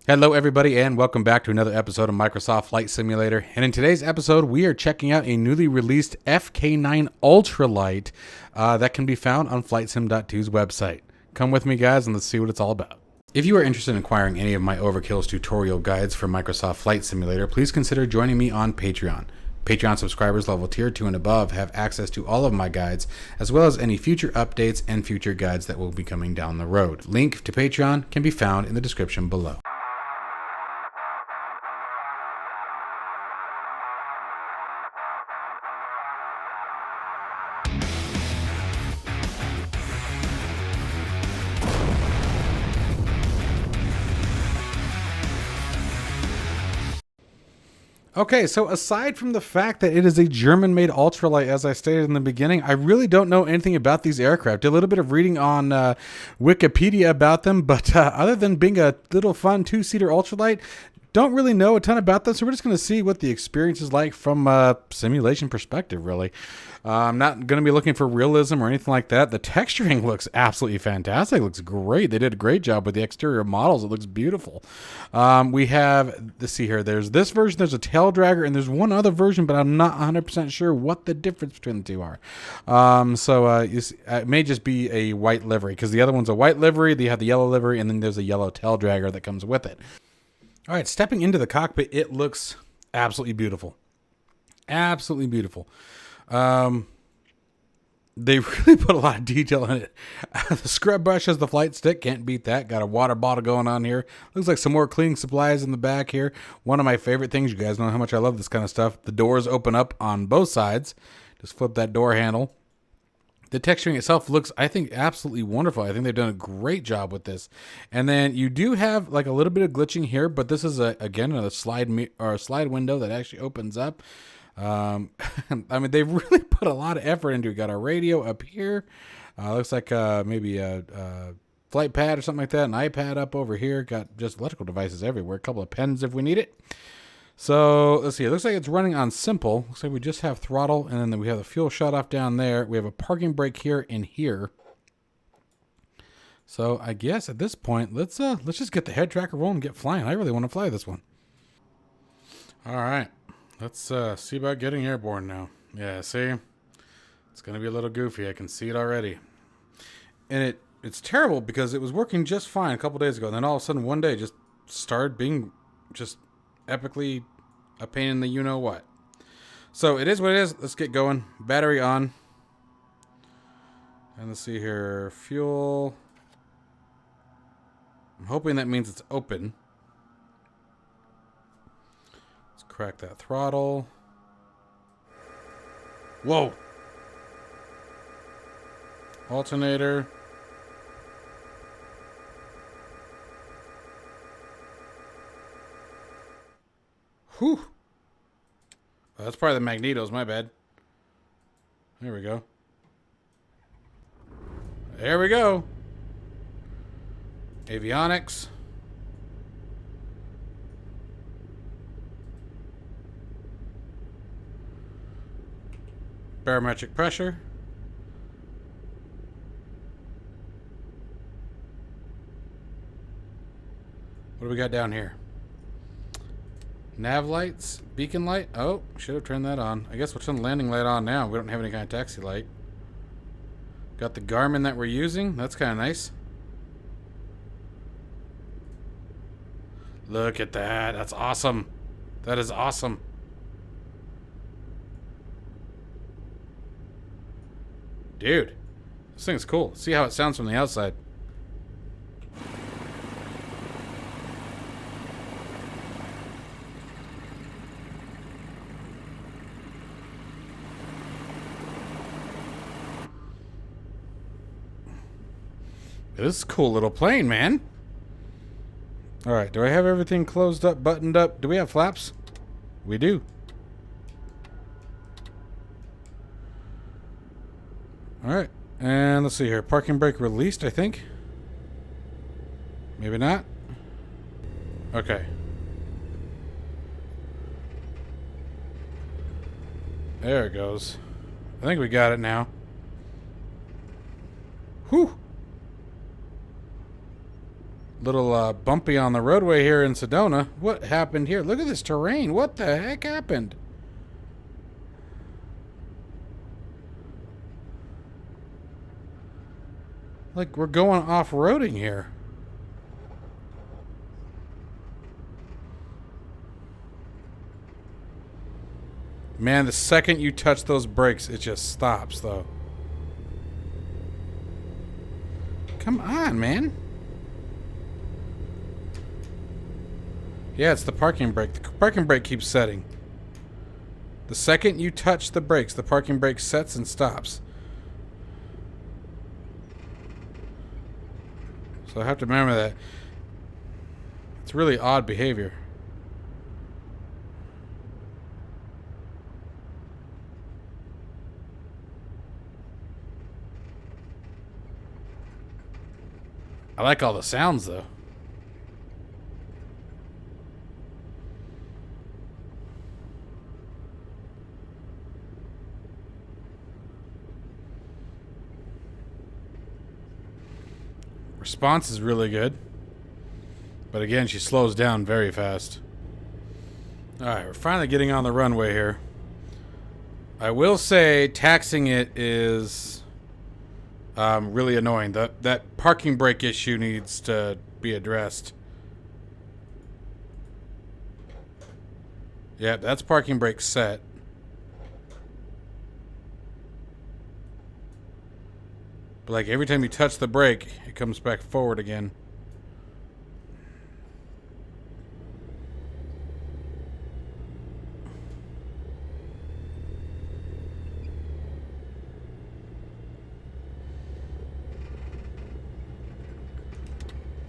Hello everybody and welcome back to another episode of Microsoft Flight Simulator. And in today's episode, we are checking out a newly released FK9 Ultralight that can be found on FlightSim.2's website. Come with me guys and let's see what it's all about. If you are interested in acquiring any of my Overkills tutorial guides for Microsoft Flight Simulator, please consider joining me on Patreon. Patreon subscribers level tier 2 and above have access to all of my guides, as well as any future updates and future guides that will be coming down the road. Link to Patreon can be found in the description below. Okay, so aside from the fact that it is a German-made ultralight, as I stated in the beginning, I really don't know anything about these aircraft. Did a little bit of reading on Wikipedia about them, but other than being a little fun two-seater ultralight, don't really know a ton about them, so we're just going to see what the experience is like from a simulation perspective, really. I'm not going to be looking for realism or anything like that. The texturing looks absolutely fantastic. It looks great. They did a great job with the exterior models. It looks beautiful. We have, let's see here, there's this version, there's a tail dragger, and there's one other version, but I'm not 100% sure what the difference between the two are. It may just be a white livery, because the other one's a white livery, they have the yellow livery, and then there's a yellow tail dragger that comes with it. All right, stepping into the cockpit, it looks absolutely beautiful. Absolutely beautiful. They really put a lot of detail in it. The scrub brush as the flight stick, can't beat that. Got a water bottle going on here. Looks like some more cleaning supplies in the back here. One of my favorite things, you guys know how much I love this kind of stuff. The doors open up on both sides. Just flip that door handle. The texturing itself looks, I think, absolutely wonderful. I think they've done a great job with this. And then you do have like a little bit of glitching here, but this is again a slide window that actually opens up. I mean, they really put a lot of effort into it. Got a radio up here. Looks like maybe a flight pad or something like that. An iPad up over here. Got just electrical devices everywhere. A couple of pens if we need it. So let's see. It looks like it's running on simple. Looks like we just have throttle, and then we have the fuel shut off down there. We have a parking brake here and here. So I guess at this point, let's just get the head tracker rolling and get flying. I really want to fly this one. All right, let's see about getting airborne now. Yeah, see, it's gonna be a little goofy. I can see it already, and it's terrible because it was working just fine a couple days ago, and then all of a sudden one day just started being just epically a pain in the you-know-what. So it is what it is. Let's get going. Battery on. And let's see here. Fuel. I'm hoping that means it's open. Let's crack that throttle. Whoa. Alternator. Whew. Oh, that's probably the magnetos, my bad. There we go. There we go. Avionics. Barometric pressure. What do we got down here? Nav lights, beacon light. Oh, should have turned that on. I guess we'll turn the landing light on now. We don't have any kind of taxi light. Got the Garmin that we're using. That's kind of nice. Look at that. That's awesome. That is awesome. Dude, this thing's cool. See how it sounds from the outside. This is a cool little plane, man. All right, do I have everything closed up, buttoned up? Do we have flaps? We do. All right, and let's see here. Parking brake released, I think. Maybe not. Okay. There it goes. I think we got it now. Whew. Little bumpy on the roadway here in Sedona. What happened here? Look at this terrain. What the heck happened? Like we're going off-roading here. Man, the second you touch those brakes, it just stops, though. Come on, man. Yeah, it's the parking brake. The parking brake keeps setting. The second you touch the brakes, the parking brake sets and stops. So I have to remember that. It's really odd behavior. I like all the sounds, though. Response is really good. But again, she slows down very fast. Alright, we're finally getting on the runway here. I will say taxing it is really annoying. That parking brake issue needs to be addressed. Yep, that's parking brake set. But like every time you touch the brake, it comes back forward again.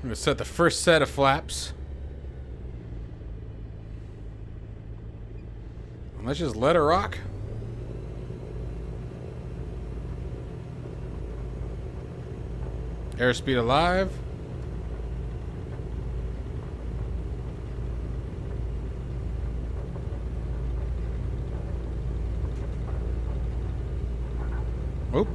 I'm going to set the first set of flaps. And let's just let her rock. Airspeed alive. Oop.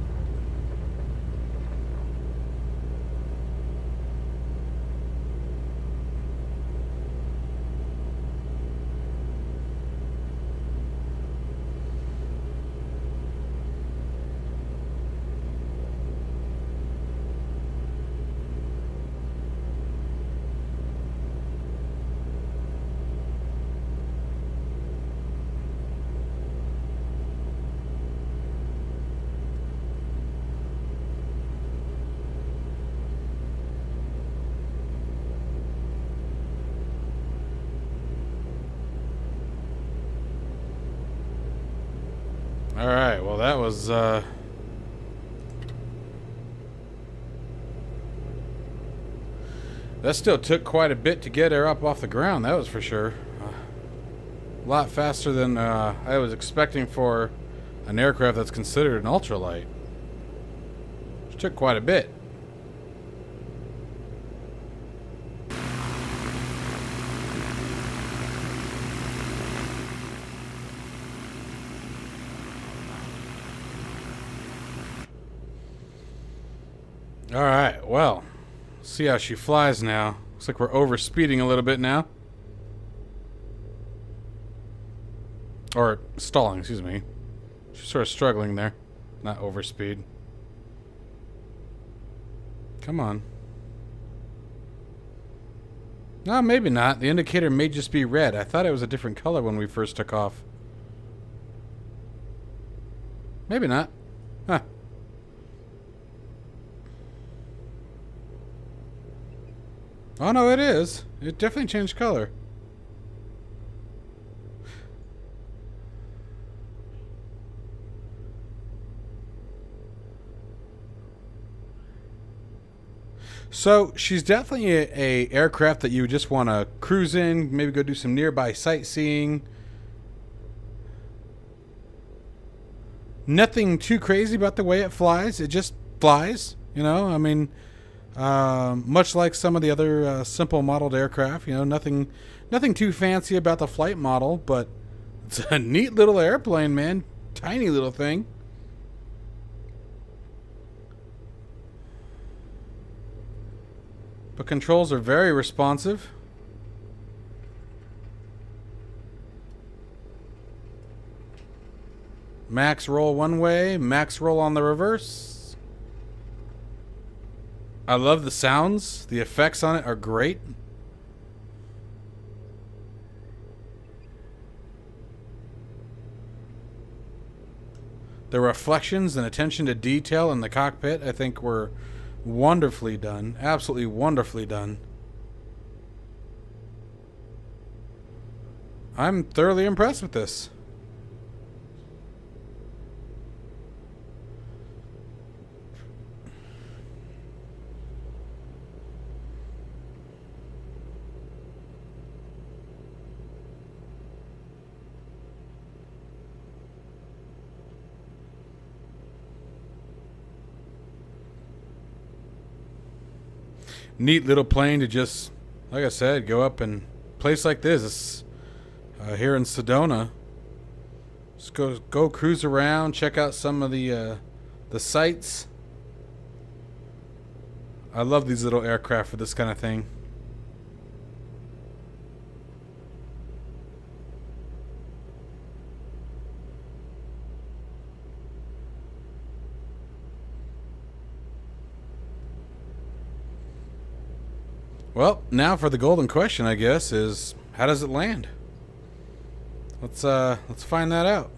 Alright, well that was that still took quite a bit to get her up off the ground, that was for sure. A lot faster than I was expecting for an aircraft that's considered an ultralight. Which took quite a bit. Alright, well, see how she flies now. Looks like we're over speeding a little bit now. Or stalling, excuse me. She's sort of struggling there. Not over speed. Come on. No, maybe not. The indicator may just be red. I thought it was a different color when we first took off. Maybe not. Huh. Oh no, it is. It definitely changed color. So she's definitely a aircraft that you just want to cruise in, maybe go do some nearby sightseeing. Nothing too crazy about the way it flies. It just flies, you know. I mean, much like some of the other simple modeled aircraft, you know, nothing too fancy about the flight model, but it's a neat little airplane, man. Tiny little thing. But controls are very responsive. Max roll one way, max roll on the reverse. I love the sounds. The effects on it are great. The reflections and attention to detail in the cockpit, I think, were wonderfully done. Absolutely wonderfully done. I'm thoroughly impressed with this. Neat little plane to just, like I said, go up and place like this here in Sedona. Just go cruise around, check out some of the sights. I love these little aircraft for this kind of thing. Well, now for the golden question, I guess, is how does it land? Let's find that out.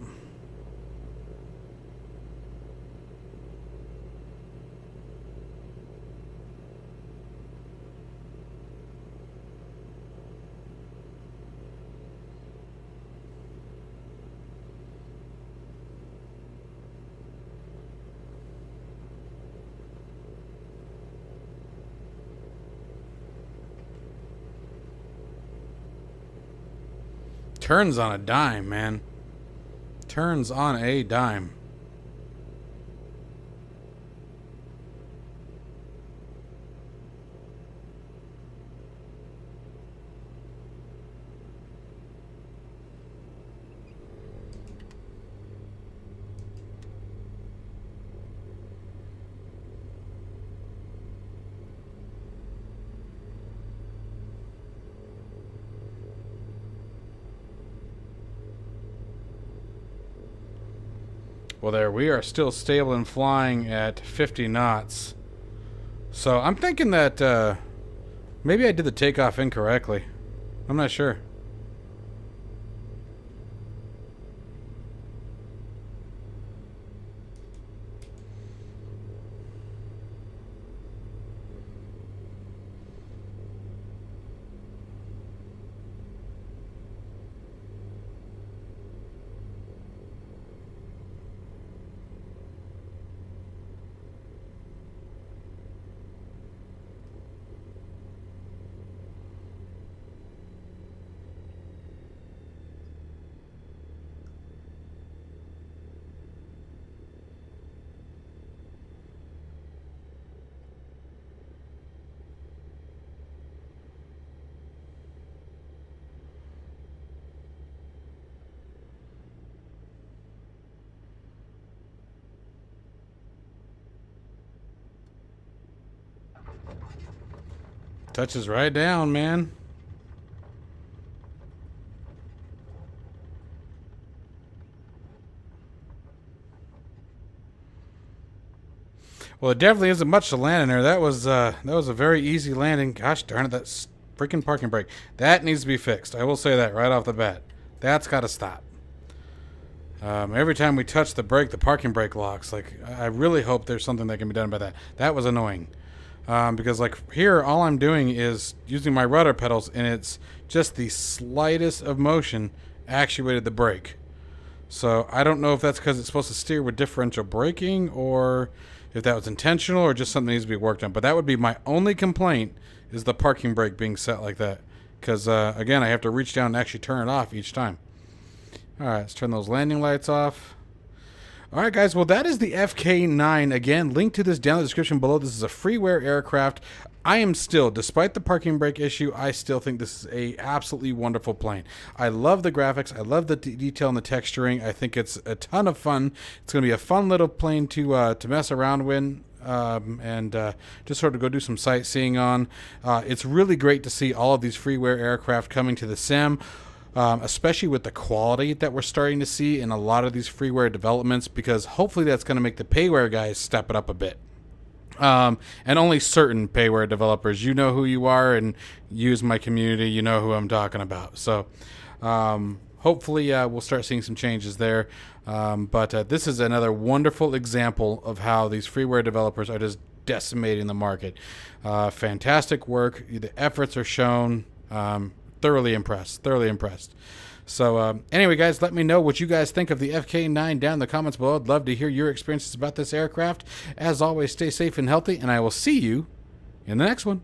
Turns on a dime, man. Turns on a dime. Well, there, we are still stable and flying at 50 knots. So I'm thinking that maybe I did the takeoff incorrectly. I'm not sure. Touches right down, man. Well, it definitely isn't much to land in there. That was a very easy landing. Gosh darn it, that freaking parking brake. That needs to be fixed. I will say that right off the bat. That's got to stop. Every time we touch the brake, the parking brake locks. Like, I really hope there's something that can be done about that. That was annoying. Because like here, all I'm doing is using my rudder pedals, and it's just the slightest of motion actuated the brake. So I don't know if that's because it's supposed to steer with differential braking, or if that was intentional, or just something that needs to be worked on. But that would be my only complaint, is the parking brake being set like that. Because again, I have to reach down and actually turn it off each time. All right, let's turn those landing lights off. All right, guys. Well, that is the FK9. Again, link to this down in the description below. This is a freeware aircraft. I am still, despite the parking brake issue, I still think this is a absolutely wonderful plane. I love the graphics. I love the detail and the texturing. I think it's a ton of fun. It's going to be a fun little plane to mess around with. and just sort of go do some sightseeing on. It's really great to see all of these freeware aircraft coming to the sim. Especially with the quality that we're starting to see in a lot of these freeware developments, because hopefully that's going to make the payware guys step it up a bit. And only certain payware developers, you know who you are, and use my community, you know who I'm talking about. So hopefully we'll start seeing some changes there. But this is another wonderful example of how these freeware developers are just decimating the market. Fantastic work. The efforts are shown. Thoroughly impressed. So anyway, guys, let me know what you guys think of the FK9 down in the comments below. I'd love to hear your experiences about this aircraft. As always, stay safe and healthy, and I will see you in the next one.